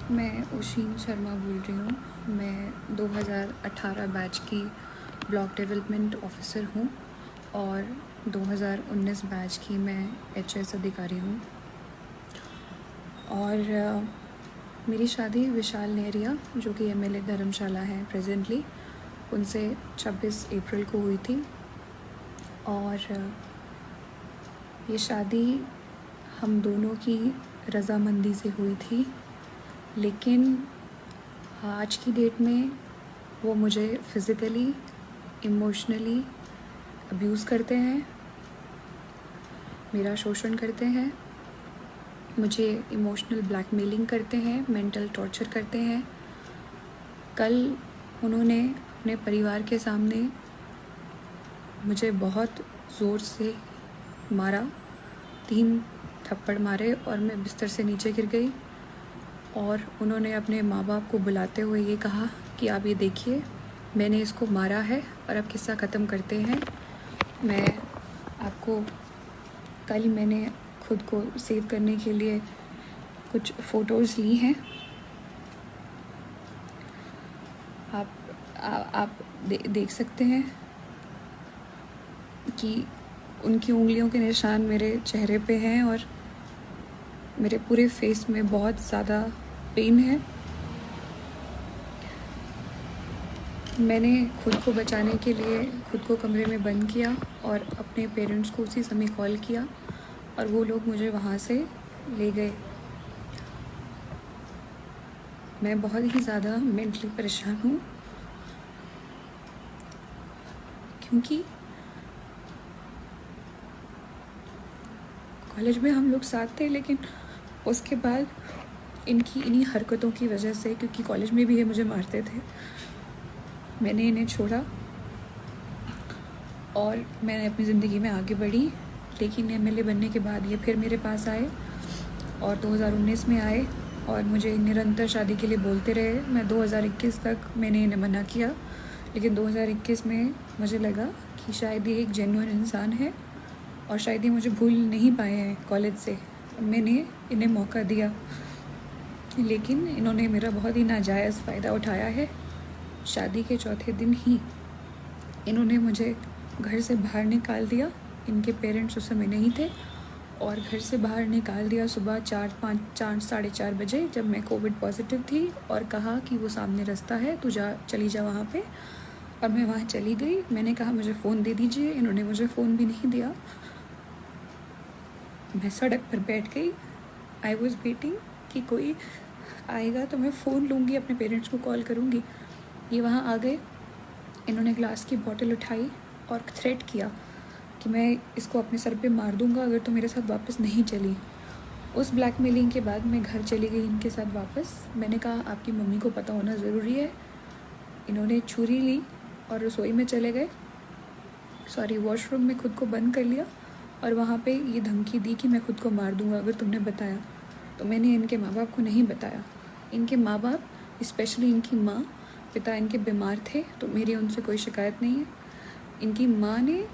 मैं ओशिन शर्मा बोल रही हूँ। मैं 2018 बैच की ब्लॉक डेवलपमेंट ऑफिसर हूँ और 2019 बैच की मैं एचएस अधिकारी हूँ। और मेरी शादी विशाल नेहरिया, जो कि एमएलए धर्मशाला हैं प्रेजेंटली, उनसे 26 अप्रैल को हुई थी। और ये शादी हम दोनों की रज़ामंदी से हुई थी, लेकिन आज की डेट में वो मुझे फ़िज़िकली, इमोशनली अब्यूज़ करते हैं, मेरा शोषण करते हैं, मुझे इमोशनल ब्लैकमेलिंग करते हैं, मेंटल टॉर्चर करते हैं। कल उन्होंने अपने परिवार के सामने मुझे बहुत ज़ोर से मारा, 3 थप्पड़ मारे और मैं बिस्तर से नीचे गिर गई। और उन्होंने अपने माँ बाप को बुलाते हुए ये कहा कि आप ये देखिए, मैंने इसको मारा है और अब किस्सा ख़त्म करते हैं। मैं आपको कल मैंने खुद को सेव करने के लिए कुछ फ़ोटोज़ ली हैं। आप देख सकते हैं कि उनकी उंगलियों के निशान मेरे चेहरे पे हैं और मेरे पूरे फेस में बहुत ज़्यादा पेन है। मैंने खुद को बचाने के लिए खुद को कमरे में बंद किया और अपने पेरेंट्स को उसी समय कॉल किया और वो लोग मुझे वहाँ से ले गए। मैं बहुत ही ज़्यादा मेंटली परेशान हूँ, क्योंकि कॉलेज में हम लोग साथ थे, लेकिन उसके बाद इन्हीं हरकतों की वजह से, क्योंकि कॉलेज में भी ये मुझे मारते थे, मैंने इन्हें छोड़ा और मैंने अपनी ज़िंदगी में आगे बढ़ी। लेकिन एमएलए बनने के बाद ये फिर मेरे पास आए और 2019 में आए और मुझे निरंतर शादी के लिए बोलते रहे। मैं 2021 तक मैंने इन्हें मना किया, लेकिन 2021 में मुझे लगा कि शायद ये एक जेन्युइन इंसान है और शायद ये मुझे भूल नहीं पाए हैं कॉलेज से। मैंने इन्हें मौका दिया, लेकिन इन्होंने मेरा बहुत ही नाजायज़ फ़ायदा उठाया है। शादी के चौथे दिन ही इन्होंने मुझे घर से बाहर निकाल दिया। इनके पेरेंट्स उस समय नहीं थे और घर से बाहर निकाल दिया सुबह 4 साढ़े 4 बजे, जब मैं कोविड पॉजिटिव थी, और कहा कि वो सामने रास्ता है, तू चली जा वहाँ पे। और मैं वहाँ चली गई। मैंने कहा मुझे फ़ोन दे दीजिए, इन्होंने मुझे फ़ोन भी नहीं दिया। मैं सड़क पर बैठ गई। आई वॉज़ वेटिंग कि कोई आएगा तो मैं फ़ोन लूँगी, अपने पेरेंट्स को कॉल करूँगी। ये वहाँ आ गए। इन्होंने ग्लास की बॉटल उठाई और थ्रेट किया कि मैं इसको अपने सर पे मार दूँगा अगर तो मेरे साथ वापस नहीं चली। उस ब्लैकमेलिंग के बाद मैं घर चली गई इनके साथ वापस। मैंने कहा आपकी मम्मी को पता होना ज़रूरी है। इन्होंने छुरी ली और रसोई में चले गए, वॉशरूम में खुद को बंद कर लिया और वहाँ पे ये धमकी दी कि मैं खुद को मार दूँगा अगर तुमने बताया। तो मैंने इनके माँ बाप को नहीं बताया। इनके माँ बाप, स्पेशली इनकी माँ, पिता इनके बीमार थे, तो मेरी उनसे कोई शिकायत नहीं है। इनकी माँ ने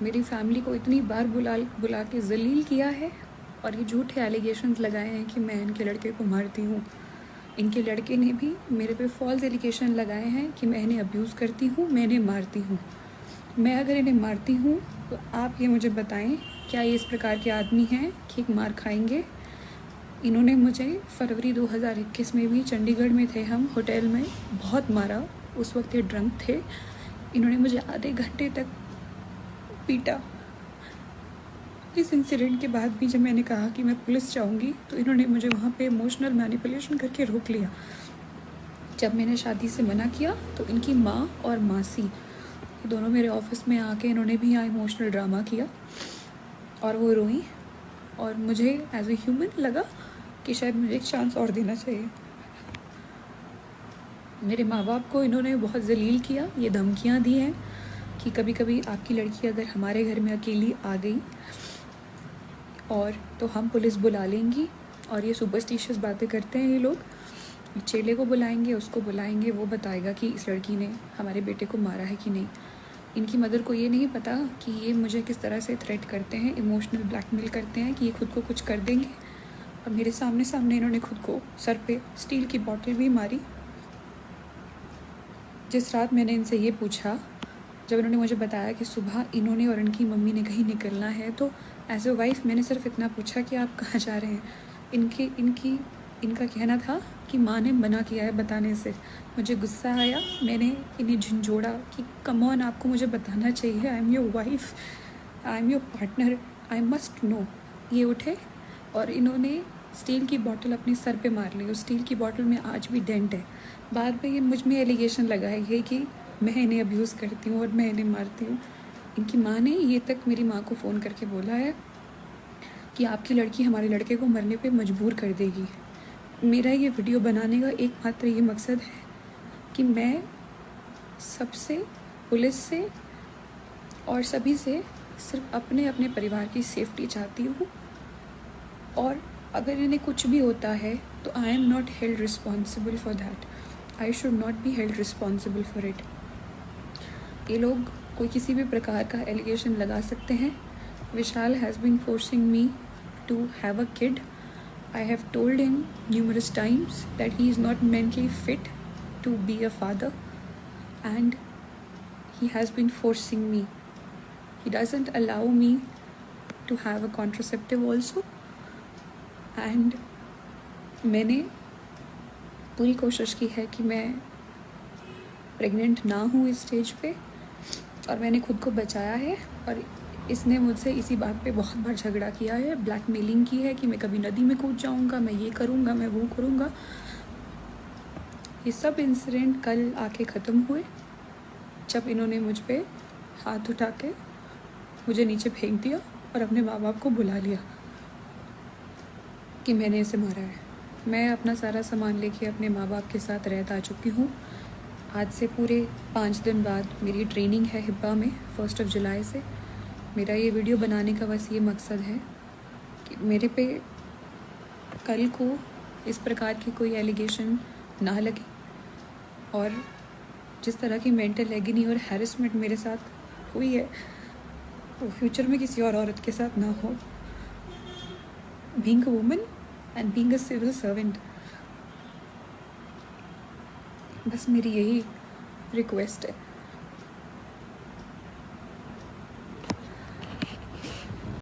मेरी फैमिली को इतनी बार बुला के जलील किया है और ये झूठे एलिगेशंस लगाए हैं कि मैं इनके लड़के को मारती हूँ। इनके लड़के ने भी मेरे पे फॉल्स एलिगेशन लगाए हैं कि मैं इन्हें अब्यूज़ करती हूँ, मैं इन्हें मारती हूँ। मैं अगर इन्हें मारती हूँ तो आप ये मुझे बताएं, क्या ये इस प्रकार के आदमी हैं कि मार खाएंगे? इन्होंने मुझे फरवरी 2021 में भी, चंडीगढ़ में थे हम होटल में, बहुत मारा। उस वक्त ये ड्रंक थे। इन्होंने मुझे आधे घंटे तक पीटा। इस इंसिडेंट के बाद भी जब मैंने कहा कि मैं पुलिस जाऊंगी तो इन्होंने मुझे वहाँ पे इमोशनल मैनिपुलेशन करके रोक लिया। जब मैंने शादी से मना किया तो इनकी माँ और मासी दोनों मेरे ऑफिस में आके इन्होंने भी यहाँ इमोशनल ड्रामा किया और वो रोई। और मुझे एज ए ह्यूमन लगा कि शायद मुझे एक चांस और देना चाहिए। मेरे माँ बाप को इन्होंने बहुत जलील किया। ये धमकियाँ दी हैं कि कभी कभी आपकी लड़की अगर हमारे घर में अकेली आ गई और तो हम पुलिस बुला लेंगी। और ये सुपरस्टिशियस बातें करते हैं ये लोग। चेले को बुलाएंगे, उसको बुलाएंगे, वो बताएगा कि इस लड़की ने हमारे बेटे को मारा है कि नहीं। इनकी मदर को ये नहीं पता कि ये मुझे किस तरह से थ्रेट करते हैं, इमोशनल ब्लैकमेल करते हैं कि ये खुद को कुछ कर देंगे और मेरे सामने सामने इन्होंने खुद को सर पे स्टील की बॉटल भी मारी। जिस रात मैंने इनसे ये पूछा, जब इन्होंने मुझे बताया कि सुबह इन्होंने और इनकी मम्मी ने कहीं निकलना है, तो एज अ वाइफ मैंने सिर्फ इतना पूछा कि आप कहाँ जा रहे हैं। इनका कहना था कि माँ ने मना किया है बताने से। मुझे गुस्सा आया, मैंने इन्हें झंझोड़ा कि कम ऑन, आपको मुझे बताना चाहिए, I am your wife, I am your partner, I must know. ये उठे और इन्होंने स्टील की बोतल अपने सर पे मार ली। उस स्टील की बोतल में आज भी डेंट है। बाद में ये मुझ में एलिगेशन लगाएगी कि मैं इन्हें अब्यूज़ करती हूँ और मैं इन्हें मारती हूँ। इनकी माँ ने ये तक मेरी माँ को फ़ोन करके बोला है कि आपकी लड़की हमारे लड़के को मरने पे मजबूर कर देगी। मेरा ये वीडियो बनाने का एकमात्र ये मकसद है कि मैं सबसे, पुलिस से और सभी से सिर्फ अपने अपने परिवार की सेफ्टी चाहती हूँ। और अगर इन्हें कुछ भी होता है तो I am not held responsible for that, I should not be held responsible for it. ये लोग कोई किसी भी प्रकार का एलिगेशन लगा सकते हैं। Vishal has been forcing me to have a kid. I have told him numerous times that he is not mentally fit to be a father, and he has been forcing me. He doesn't allow me to have a contraceptive also, and मैंने पूरी कोशिश की है कि मैं pregnant ना हूँ इस स्टेज पे, और मैंने खुद को बचाया है। और इसने मुझसे इसी बात पे बहुत बार झगड़ा किया है, ब्लैकमेलिंग की है कि मैं कभी नदी में कूद जाऊँगा, मैं ये करूँगा, मैं वो करूँगा। ये सब इंसिडेंट कल आके ख़त्म हुए जब इन्होंने मुझ पे हाथ उठा के मुझे नीचे फेंक दिया और अपने माँ बाप को बुला लिया कि मैंने इसे मारा है। मैं अपना सारा सामान लेके अपने माँ बाप के साथ रहत आ चुकी हूँ। आज से पूरे 5 दिन बाद मेरी ट्रेनिंग है हिब्बा में 1 जुलाई से। मेरा ये वीडियो बनाने का बस ये मकसद है कि मेरे पे कल को इस प्रकार की कोई एलिगेशन ना लगे, और जिस तरह की मेंटल एगनी और हैरेसमेंट मेरे साथ हुई है वो फ्यूचर में किसी और औरत के साथ ना हो। Being a woman and being a civil servant, बस मेरी यही रिक्वेस्ट है।